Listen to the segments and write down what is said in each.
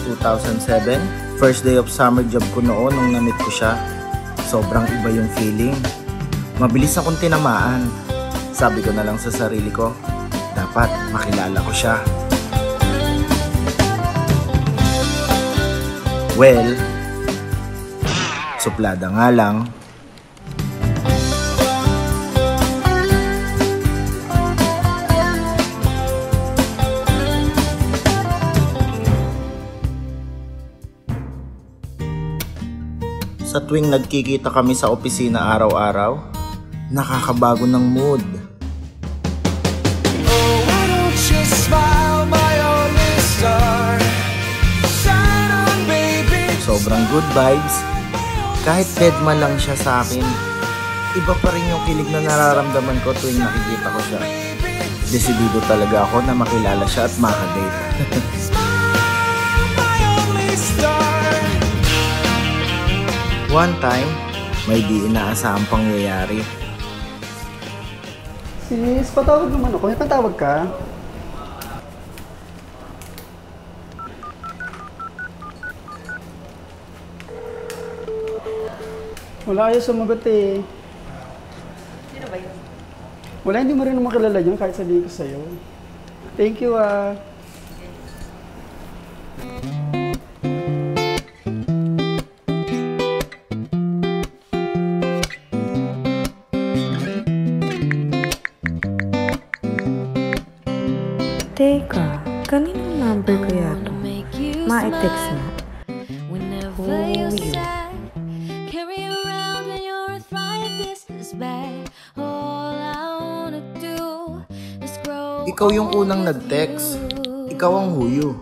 2007. First day of summer job ko noon nung na-meet ko siya. Sobrang iba yung feeling. Mabilis akong tinamaan. Sabi ko na lang sa sarili ko, dapat makilala ko siya. Well, suplada nga lang. Sa tuwing nagkikita kami sa opisina araw-araw, nakakabago ng mood. Sobrang good vibes. Kahit deadman lang siya sa akin, iba pa rin yung kilig na nararamdaman ko tuwing nakikita ko siya. Desidido talaga ako na makilala siya at makadate. One time, may di inaasahang pangyayari. Sis, patawag naman ako. May patawag ka? Wala ayaw sumagot eh. Sino ba yun? Wala, hindi mo rin naman kilala yun kahit sabihin ko sa'yo. Thank you ah. Teka, kaninong number ko yato? Ma-text na. Ikaw yung unang nag-text. Ikaw ang huyo.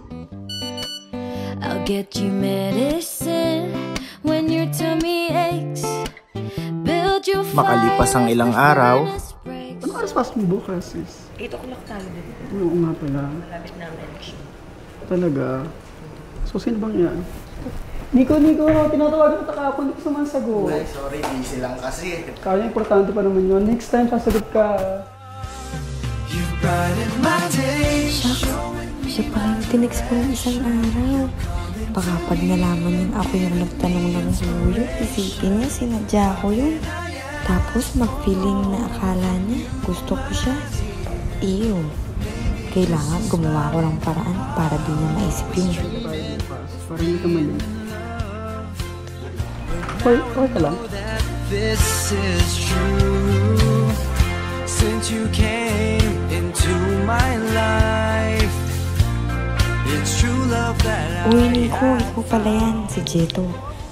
I'll get you medicine when your tummy aches. Build you Makalipas ang ilang araw, Ano oras pasok mo bukas, sis? 8 o'clock tayo din. Oo nga pala. Malapit na ang election. Talaga. So, sino bang yan? Nico, tinatawagan kita kahapon, hindi ko sumasagot. Ay, sorry, busy lang kasi. Kaya importante pa naman yun. Next time, sasagot ka. Siya pala yung tinext ko ng isang araw. Baka pag nalaman yun ako yung nagtanong ng huyo, isipin niya sinadya ko yun. Tapos mag-feeling na akala niya gusto ko siya. Iyo. Kailangan gumawa ko ng paraan para di niya maisip yun. Para hindi ka mali. Okay ka lang. This is true. Since you came into my life, it's true love that Uy, Nico, ikaw pala yan, si Jeto.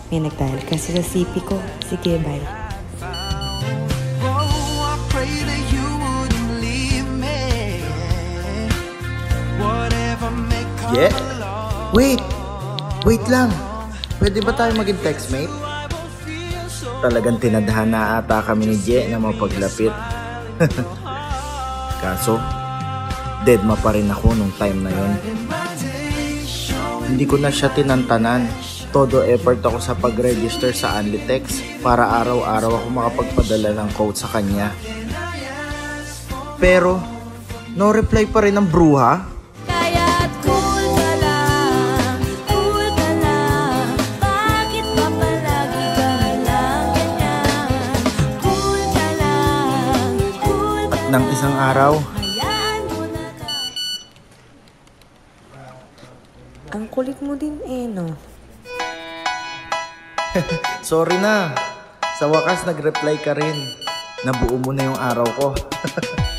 May nagdahil kasi sa CP ko. Sige, bye. Oh, I pray that you wouldn't leave me. Whatever may come Yeah? along. Wait lang. Pwede ba tayo maging textmate? Talagang tinadhana ata kami ni Je na mapaglapit. Kaso, deadma pa rin ako nung time na yon. Hindi ko na siya tinantanan. Todo effort ako sa pag-register sa Anlitex para araw-araw ako makapagpadala ng code sa kanya. Pero, no reply pa rin ang bruha. Kaya't cool ka lang. Bakit ba palagi ka lang ganyan? Cool ka lang. At nang isang araw, Hayaan mo na ka. Ang kulit mo din no? sorry na. Sa wakas nag-reply ka rin. Nabuo mo na yung araw ko.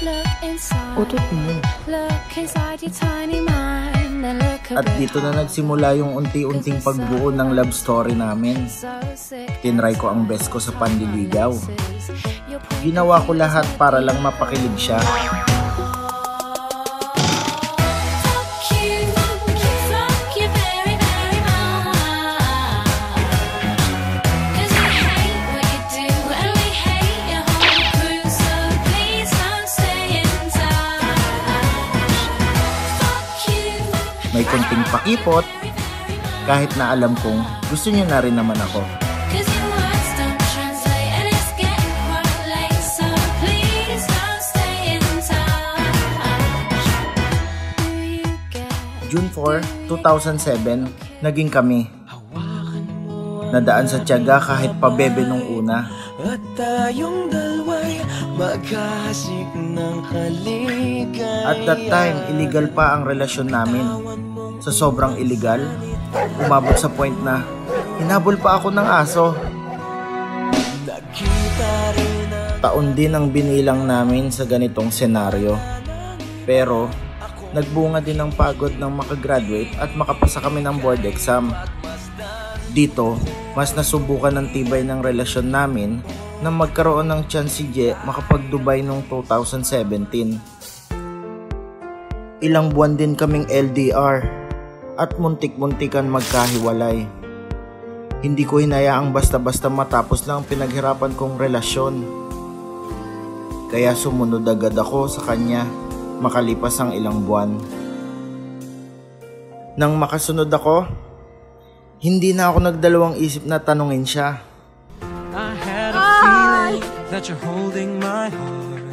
Look inside. Utot mo. Look inside your tiny mind. And look a At dito na nagsimula yung unti-unting pagbuo ng love story namin. so sick. Tinry ko ang best ko sa panliligaw. Ginawa ko lahat para lang mapakilig siya. Fuck you very, very much. 'Cause we hate what you do and we hate your whole crew. So please don't stay in touch. Fuck you. May konting pakipot, kahit na alam kong gusto niya na rin naman ako. 'Cause your words don't translate and it's getting quite late. So please don't stay in touch. Do you get June 4, 2007, naging kami. Nadaan sa tiyaga kahit pabebe nung una. At tayong dalawa'y magkahasik ng halikan. At that time, illegal pa ang relasyon namin. Sa sobrang illegal, umabot sa point na hinabol pa ako ng aso. Taon din ang binilang namin sa ganitong senaryo. Pero, nagbunga din ang pagod ng makagraduate at makapasa kami ng board exam. Dito, mas nasubukan ng tibay ng relasyon namin na magkaroon ng chance si Je makapag-Dubai noong 2017. Ilang buwan din kaming LDR at muntik-muntikan magkahiwalay. Hindi ko hinayaang basta-basta matapos lang ang pinaghirapan kong relasyon. Kaya sumunod agad ako sa kanya makalipas ang ilang buwan. Nang makasunod ako, hindi na ako nagdalawang isip na tanungin siya. I had a feeling that you're holding my heart.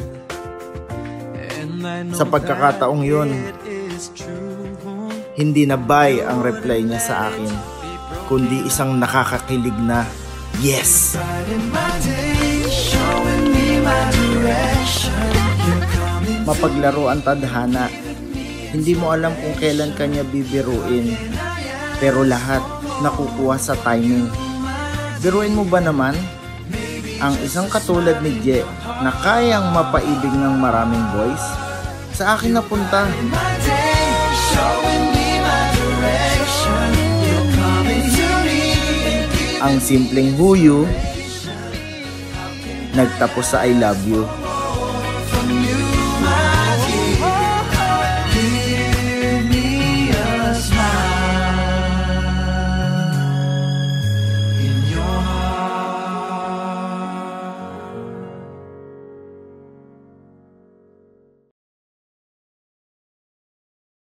And I know Sa pagkakataong yun, it is true. hindi na bye ang reply niya sa akin, kundi isang nakakakilig na yes. Mapaglaro ang tadhana. Hindi mo alam kung kailan kanya bibiruin, pero lahat nakukuha sa timing. Biruin mo ba naman? Ang isang katulad ni Je na kayang mapaibig ng maraming boys, sa akin napunta. Ang simpleng huyu, nagtapos sa I love you.